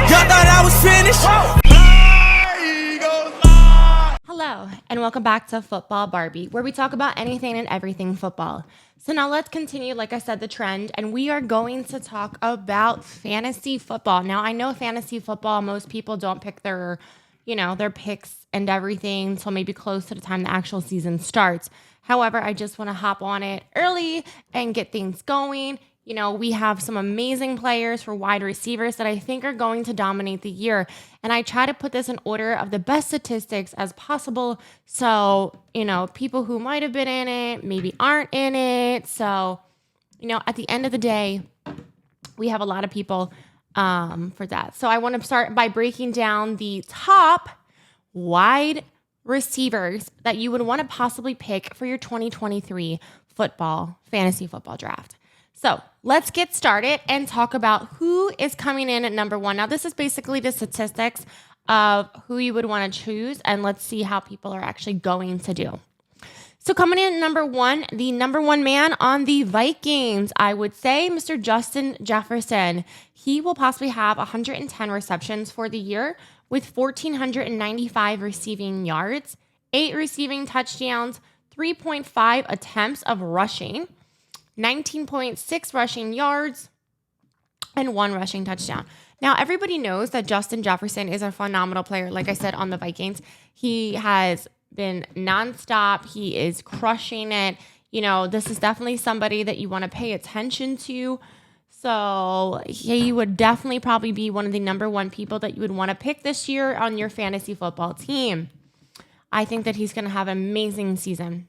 Y'all thought I was finished? Hello, and welcome back to Football Barbie, where we talk about anything and everything football. So now let's continue, like I said, the trend, and we are going to talk about fantasy football. Now, I know fantasy football, most people don't pick their, their picks and everything until maybe close to the time the actual season starts. However, I just want to hop on it early and get things going. We have some amazing players for wide receivers that I think are going to dominate the year. And I try to put this in order of the best statistics as possible. So, people who might have been in it, maybe aren't in it. So, at the end of the day, we have a lot of people for that. So I want to start by breaking down the top wide receivers that you would want to possibly pick for your 2023 fantasy football draft. So let's get started and talk about who is coming in at number one. Now, this is basically the statistics of who you would want to choose, and let's see how people are actually going to do. So coming in at number one, the number one man on the Vikings, I would say Mr. Justin Jefferson. He will possibly have 110 receptions for the year with 1,495 receiving yards, 8 receiving touchdowns, 3.5 attempts of rushing, 19.6 rushing yards, and 1 rushing touchdown. Now, everybody knows that Justin Jefferson is a phenomenal player. Like I said, on the Vikings, he has been nonstop. He is crushing it. This is definitely somebody that you want to pay attention to. So he would definitely probably be one of the number one people that you would want to pick this year on your fantasy football team. I think that he's going to have an amazing season.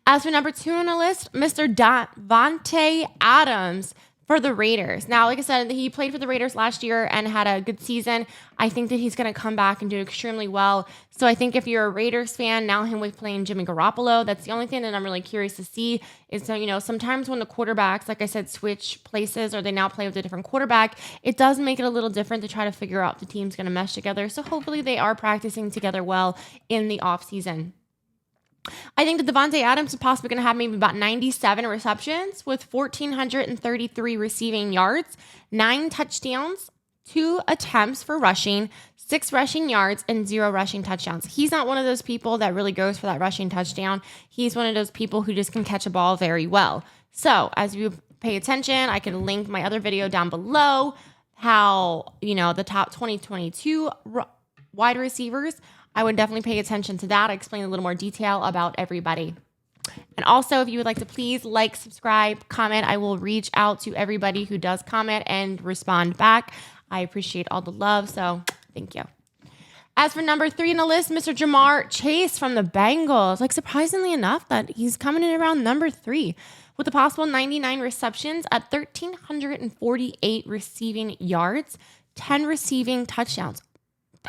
As for number two on the list, Mr. DAVANTE Adams for the Raiders. Now, like I said, he played for the Raiders last year and had a good season. I think that he's going to come back and do extremely well. So I think if you're a Raiders fan, now him with playing Jimmy Garoppolo, that's the only thing that I'm really curious to see is, sometimes when the quarterbacks, like I said, switch places or they now play with a different quarterback, it does make it a little different to try to figure out the team's going to mesh together. So hopefully they are practicing together well in the offseason. I think that DAVANTE Adams is possibly going to have maybe about 97 receptions with 1,433 receiving yards, 9 touchdowns, 2 attempts for rushing, 6 rushing yards, and 0 rushing touchdowns. He's not one of those people that really goes for that rushing touchdown. He's one of those people who just can catch a ball very well. So as you pay attention, I can link my other video down below how, the top 2022 wide receivers. I would definitely pay attention to that. I explain a little more detail about everybody. And also, if you would like to please like, subscribe, comment, I will reach out to everybody who does comment and respond back. I appreciate all the love, so thank you. As for number 3 on the list, Mr. Jamar Chase from the Bengals. Surprisingly enough, that he's coming in around number 3 with a possible 99 receptions at 1,348 receiving yards, 10 receiving touchdowns.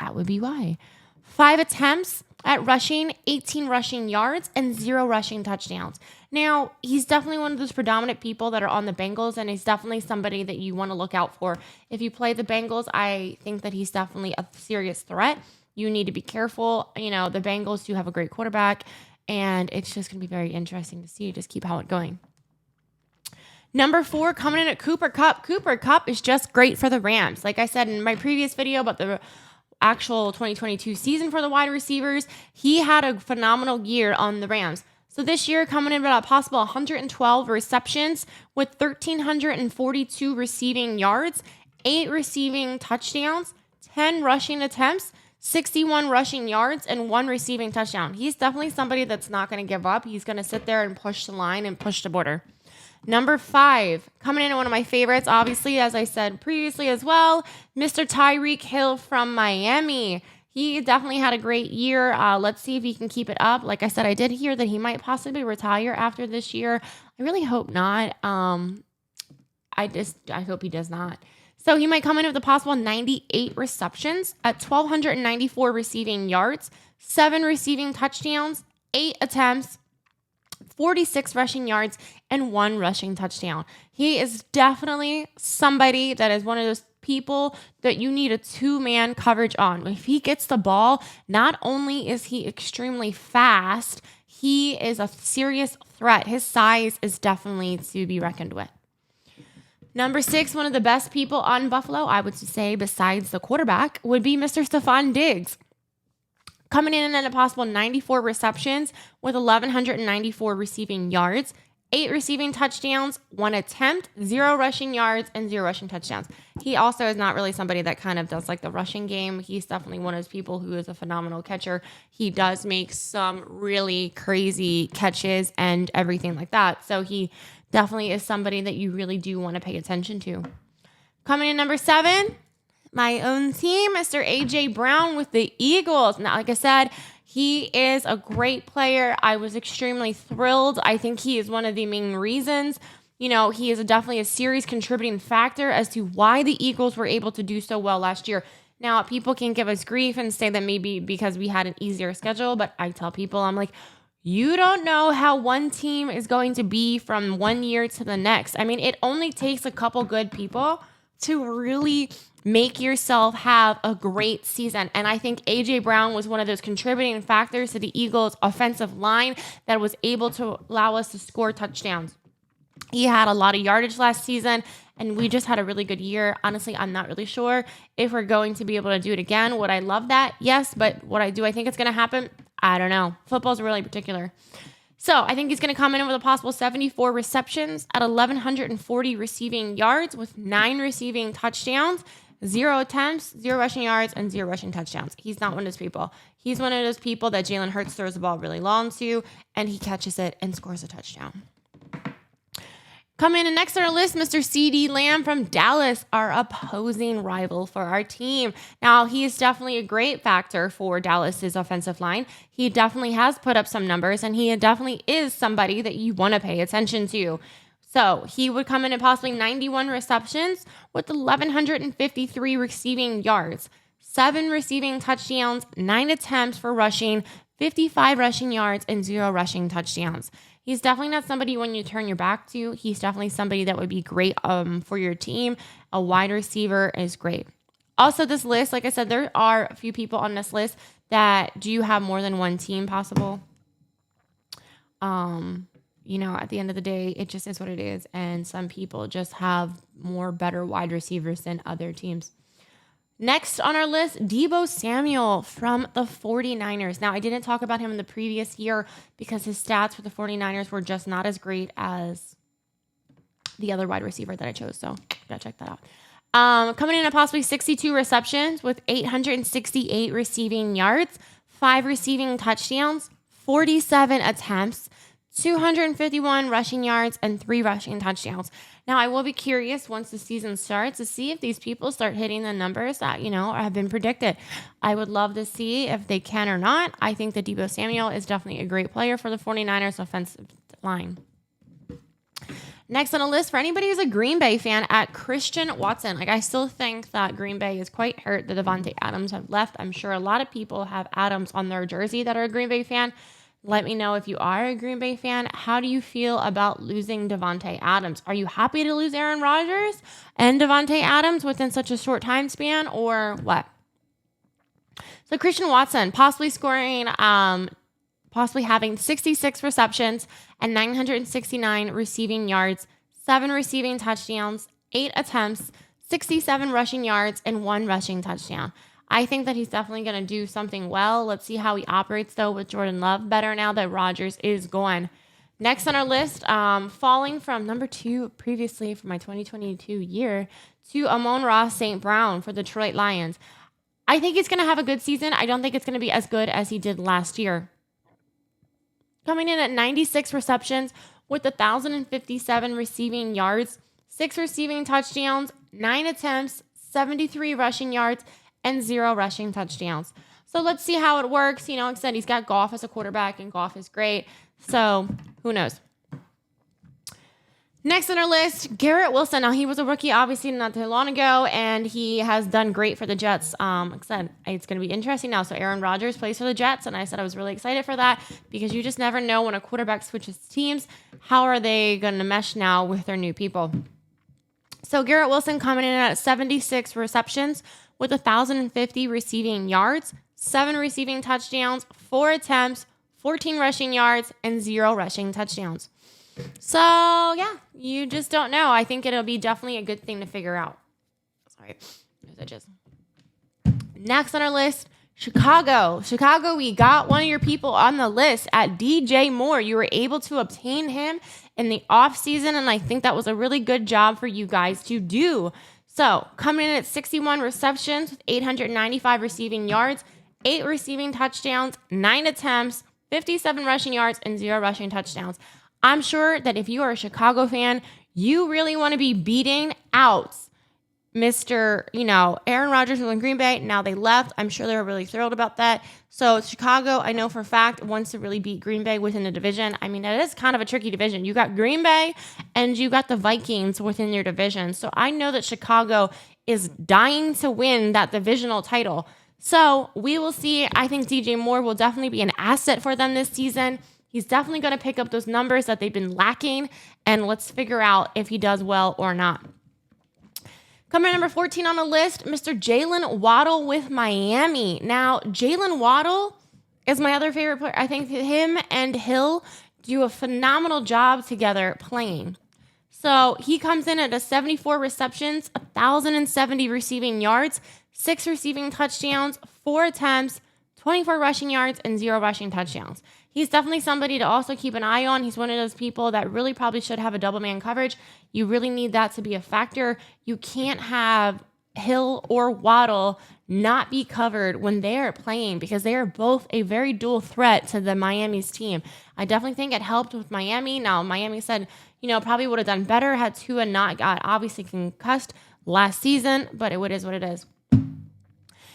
That would be why. 5 attempts at rushing, 18 rushing yards, and 0 rushing touchdowns. Now, he's definitely one of those predominant people that are on the Bengals, and he's definitely somebody that you want to look out for. If you play the Bengals, I think that he's definitely a serious threat. You need to be careful. The Bengals do have a great quarterback, and it's just going to be very interesting to see. Just keep how it's going. Number 4, coming in at Cooper Kupp. Cooper Kupp is just great for the Rams. Like I said in my previous video about the actual 2022 season for the wide receivers, he had a phenomenal year on the Rams. So this year, coming in at a possible 112 receptions with 1,342 receiving yards, 8 receiving touchdowns, 10 rushing attempts, 61 rushing yards, and 1 receiving touchdown. He's definitely somebody that's not going to give up. He's going to sit there and push the line and push the border. Number 5, coming in at one of my favorites, obviously, as I said previously as well, Mr. Tyreek Hill from Miami. He definitely had a great year. Let's see if he can keep it up. Like I said, I did hear that he might possibly retire after this year. I really hope not. I hope he does not. So he might come in with a possible 98 receptions at 1,294 receiving yards, 7 receiving touchdowns, 8 attempts, 46 rushing yards, and 1 rushing touchdown. He is definitely somebody that is one of those people that you need a 2-man coverage on. If he gets the ball, not only is he extremely fast, he is a serious threat. His size is definitely to be reckoned with. Number 6, one of the best people on Buffalo, I would say, besides the quarterback, would be Mr. Stefon Diggs. Coming in at a possible 94 receptions with 1,194 receiving yards, 8 receiving touchdowns, 1 attempt, 0 rushing yards, and 0 rushing touchdowns. He also is not really somebody that kind of does like the rushing game. He's definitely one of those people who is a phenomenal catcher. He does make some really crazy catches and everything like that. So he definitely is somebody that you really do want to pay attention to. Coming in number 7, my own team, Mr. A.J. Brown with the Eagles. Now, like I said, he is a great player. I was extremely thrilled. I think he is one of the main reasons. You know, he is definitely a series contributing factor as to why the Eagles were able to do so well last year. Now, people can give us grief and say that maybe because we had an easier schedule, but I tell people, I'm like, you don't know how one team is going to be from one year to the next. I mean, it only takes a couple good people to really make yourself have a great season. And I think A.J. Brown was one of those contributing factors to the Eagles' offensive line that was able to allow us to score touchdowns. He had a lot of yardage last season, and we just had a really good year. Honestly, I'm not really sure if we're going to be able to do it again. Would I love that? Yes, but what I think it's going to happen? I don't know. Football's really particular. So I think he's going to come in with a possible 74 receptions at 1,140 receiving yards with 9 receiving touchdowns, 0 attempts, 0 rushing yards, and 0 rushing touchdowns. He's not one of those people. He's one of those people that Jalen Hurts throws the ball really long to, and he catches it and scores a touchdown. Coming in next on our list, Mr. CeeDee Lamb from Dallas, our opposing rival for our team. Now, he is definitely a great factor for Dallas's offensive line. He definitely has put up some numbers, and he definitely is somebody that you want to pay attention to. So he would come in at possibly 91 receptions with 1,153 receiving yards, 7 receiving touchdowns, 9 attempts for rushing, 55 rushing yards, and 0 rushing touchdowns. He's definitely not somebody when you turn your back to. He's definitely somebody that would be great for your team. A wide receiver is great. Also, this list, like I said, there are a few people on this list that do you have more than one team possible? You know, at the end of the day, it just is what it is. And some people just have more better wide receivers than other teams. Next on our list, DEEBO Samuel from the 49ers. Now, I didn't talk about him in the previous year because his stats for the 49ers were just not as great as the other wide receiver that I chose. So, gotta check that out. Coming in at possibly 62 receptions with 868 receiving yards, 5 receiving touchdowns, 47 attempts, 251 rushing yards, and 3 rushing touchdowns. Now, I will be curious once the season starts to see if these people start hitting the numbers that, you know, have been predicted. I would love to see if they can or not. I think that DEEBO Samuel is definitely a great player for the 49ers offensive line. Next on the list, for anybody who's a Green Bay fan, at Christian Watson. Like, I still think that Green Bay is quite hurt that DAVANTE Adams have left. I'm sure a lot of people have Adams on their jersey that are a Green Bay fan. Let me know if you are a Green Bay fan. How do you feel about losing Davante Adams? Are you happy to lose Aaron Rodgers and Davante Adams within such a short time span, or what? So Christian Watson possibly scoring, possibly having 66 receptions and 969 receiving yards, 7 receiving touchdowns, 8 attempts, 67 rushing yards, and 1 rushing touchdown. I think that he's definitely going to do something well. Let's see how he operates, though, with Jordan Love better now that Rodgers is gone. Next on our list, falling from number 2 previously for my 2022 year to Amon-Ra St. Brown for the Detroit Lions. I think he's going to have a good season. I don't think it's going to be as good as he did last year. Coming in at 96 receptions with 1,057 receiving yards, 6 receiving touchdowns, 9 attempts, 73 rushing yards, and 0 rushing touchdowns. So let's see how it works. You know, like I said, he's got Goff as a quarterback, and Goff is great. So who knows? Next on our list, Garrett Wilson. Now, he was a rookie, obviously, not too long ago, and he has done great for the Jets. Like I said, it's going to be interesting now. So Aaron Rodgers plays for the Jets, and I said I was really excited for that because you just never know when a quarterback switches teams. How are they going to mesh now with their new people? So Garrett Wilson coming in at 76 receptions with 1,050 receiving yards, 7 receiving touchdowns, 4 attempts, 14 rushing yards, and 0 rushing touchdowns. So, yeah, you just don't know. I think it'll be definitely a good thing to figure out. Sorry. Next on our list, Chicago. Chicago, we got one of your people on the list at DJ Moore. You were able to obtain him in the offseason, and I think that was a really good job for you guys to do. So, coming in at 61 receptions with 895 receiving yards, 8 receiving touchdowns, 9 attempts, 57 rushing yards, and 0 rushing touchdowns. I'm sure that if you are a Chicago fan, you really want to be beating out Mr. Aaron Rodgers was in Green Bay. Now they left. I'm sure they were really thrilled about that. So Chicago, I know for a fact, wants to really beat Green Bay within the division. I mean, it is kind of a tricky division. You got Green Bay and you got the Vikings within your division. So I know that Chicago is dying to win that divisional title. So we will see. I think DJ Moore will definitely be an asset for them this season. He's definitely going to pick up those numbers that they've been lacking. And let's figure out if he does well or not. Coming at number 14 on the list, Mr. Jaylen Waddle with Miami. Now, Jaylen Waddle is my other favorite player. I think him and Hill do a phenomenal job together playing. So he comes in at a 74 receptions, 1,070 receiving yards, 6 receiving touchdowns, 4 attempts, 24 rushing yards, and 0 rushing touchdowns. He's definitely somebody to also keep an eye on. He's one of those people that really probably should have a double man coverage. You really need that to be a factor. You can't have Hill or Waddle not be covered when they are playing because they are both a very dual threat to the Miami's team. I definitely think it helped with Miami. Now, Miami said, probably would have done better had Tua not got obviously concussed last season, but it is what it is.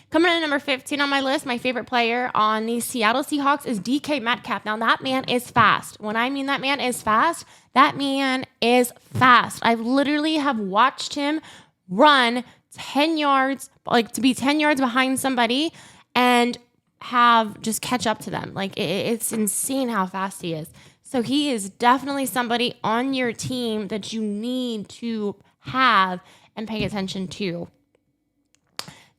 Coming in at number 15 on my list, my favorite player on the Seattle Seahawks is DK Metcalf. Now, that man is fast. When I mean that man is fast, that man is fast. I literally have watched him run 10 yards, to be 10 yards behind somebody and have just catch up to them. It's insane how fast he is. So he is definitely somebody on your team that you need to have and pay attention to.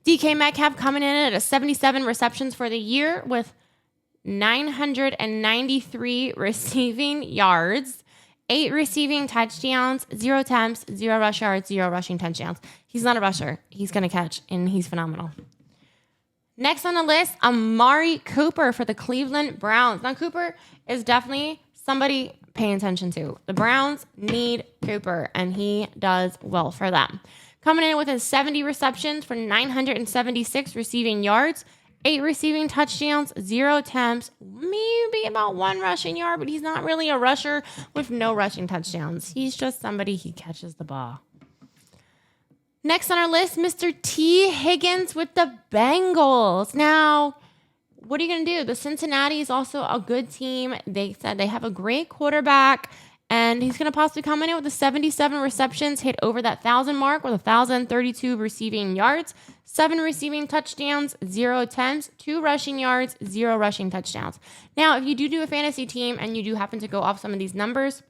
DK Metcalf coming in at a 77 receptions for the year with 993 receiving yards, 8 receiving touchdowns, 0 attempts, 0 rush yards, 0 rushing touchdowns. He's not a rusher. He's going to catch, and he's phenomenal. Next on the list, Amari Cooper for the Cleveland Browns. Now, Cooper is definitely somebody paying attention to. The Browns need Cooper, and he does well for them. Coming in with a 70 receptions for 976 receiving yards, 8 receiving touchdowns, 0 attempts, maybe about 1 rushing yard, but he's not really a rusher with no rushing touchdowns. He's just somebody, he catches the ball. Next on our list, Mr. T. Higgins with the Bengals. Now, what are you going to do? The Cincinnati is also a good team. They said they have a great quarterback. And he's going to possibly come in with the 77 receptions, hit over that 1,000 mark with 1,032 receiving yards, 7 receiving touchdowns, 0 attempts, 2 rushing yards, 0 rushing touchdowns. Now, if you do a fantasy team and you do happen to go off some of these numbers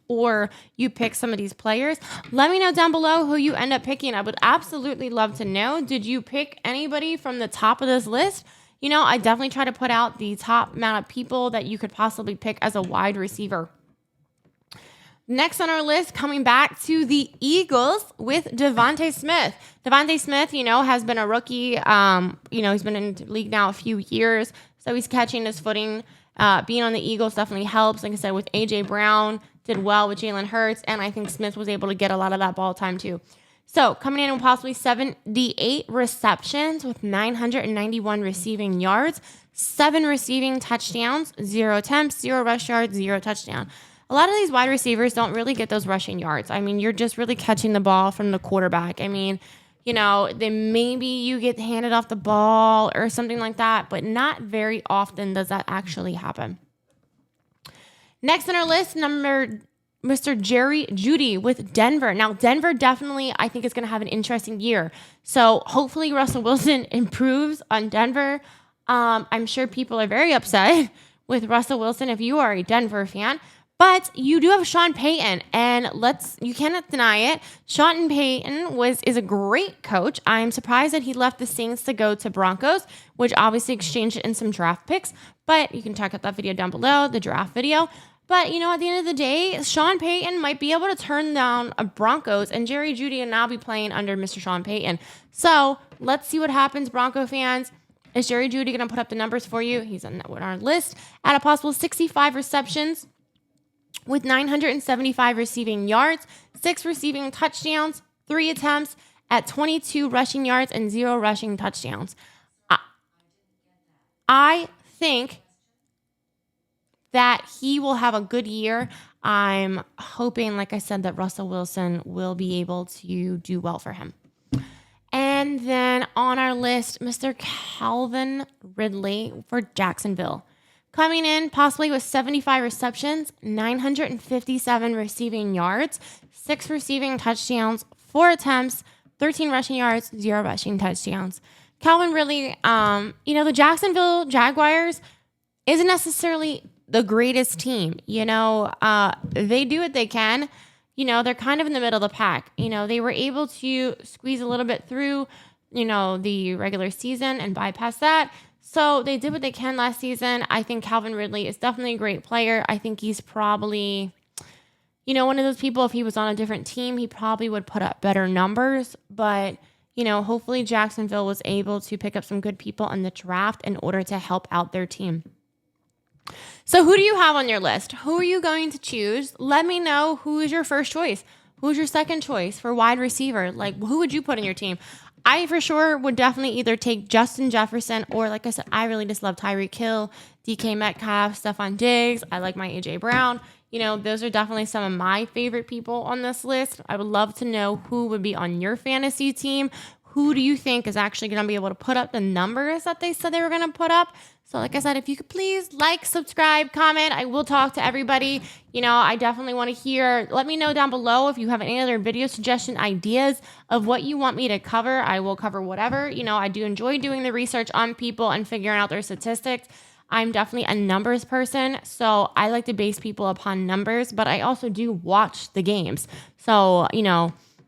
or you pick some of these players, let me know down below who you end up picking. I would absolutely love to know. Did you pick anybody from the top of this list? I definitely try to put out the top amount of people that you could possibly pick as a wide receiver. Next on our list, coming back to the Eagles with DeVonta Smith. DeVonta Smith, has been a rookie. He's been in the league now a few years, so he's catching his footing. Being on the Eagles definitely helps. Like I said, with A.J. Brown, did well with Jalen Hurts, and I think Smith was able to get a lot of that ball time too. So coming in with possibly 78 receptions with 991 receiving yards, 7 receiving touchdowns, 0 attempts, 0 rush yards, 0 touchdown. A lot of these wide receivers don't really get those rushing yards. I mean, you're just really catching the ball from the quarterback. I mean, then maybe you get handed off the ball or something like that, but not very often does that actually happen. Next on our list, Mr. Jerry Jeudy with Denver. Now, Denver definitely, I think, is going to have an interesting year. So hopefully Russell Wilson improves on Denver. I'm sure people are very upset with Russell Wilson if you are a Denver fan. But you do have Sean Payton, and you cannot deny it. Sean Payton is a great coach. I'm surprised that he left the Saints to go to Broncos, which obviously exchanged it in some draft picks. But you can check out that video down below, the draft video. But, at the end of the day, Sean Payton might be able to turn down a Broncos, and Jerry Jeudy will now be playing under Mr. Sean Payton. So let's see what happens, Bronco fans. Is Jerry Jeudy going to put up the numbers for you? He's on our list at a possible 65 receptions with 975 receiving yards, 6 receiving touchdowns, 3 attempts at 22 rushing yards and 0 rushing touchdowns. I think that he will have a good year. I'm hoping, like I said, that Russell Wilson will be able to do well for him. And then on our list, Mr. Calvin Ridley for Jacksonville. Coming in possibly with 75 receptions, 957 receiving yards, 6 receiving touchdowns, 4 attempts, 13 rushing yards, 0 rushing touchdowns. Calvin Ridley, the Jacksonville Jaguars isn't necessarily the greatest team. They do what they can. They're kind of in the middle of the pack. They were able to squeeze a little bit through, the regular season and bypass that. So they did what they can last season. I think Calvin Ridley is definitely a great player. I think he's probably, one of those people, if he was on a different team, he probably would put up better numbers. But, hopefully Jacksonville was able to pick up some good people in the draft in order to help out their team. So who do you have on your list? Who are you going to choose? Let me know who is your first choice. Who's your second choice for wide receiver? Like, who would you put in your team? I for sure would definitely either take Justin Jefferson or, like I said, I really just love TYREEK Hill, DK Metcalf, Stefon Diggs. I like my AJ Brown. Those are definitely some of my favorite people on this list. I would love to know who would be on your fantasy team. Who do you think is actually going to be able to put up the numbers that they said they were going to put up? So like I said, if you could please like, subscribe, comment. I will talk to everybody. I definitely want to hear. Let me know down below if you have any other video suggestion ideas of what you want me to cover. I will cover whatever. I do enjoy doing the research on people and figuring out their statistics. I'm definitely a numbers person, so I like to base people upon numbers, but I also do watch the games. So,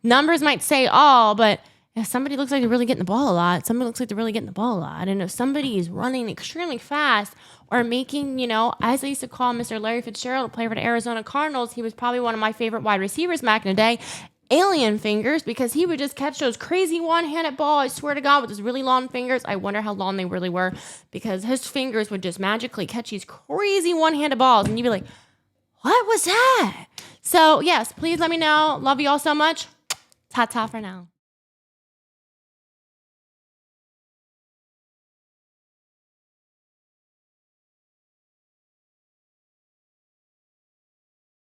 numbers might say all, but if somebody looks like they're really getting the ball a lot, somebody looks like they're really getting the ball a lot. And if somebody is running extremely fast or making, as I used to call Mr. Larry Fitzgerald, a player for the Arizona Cardinals, he was probably one of my favorite wide receivers back in the day, alien fingers, because he would just catch those crazy one-handed ball, I swear to God, with his really long fingers. I wonder how long they really were, because his fingers would just magically catch these crazy one-handed balls. And you'd be like, what was that? So, yes, please let me know. Love you all so much. Ta-ta for now.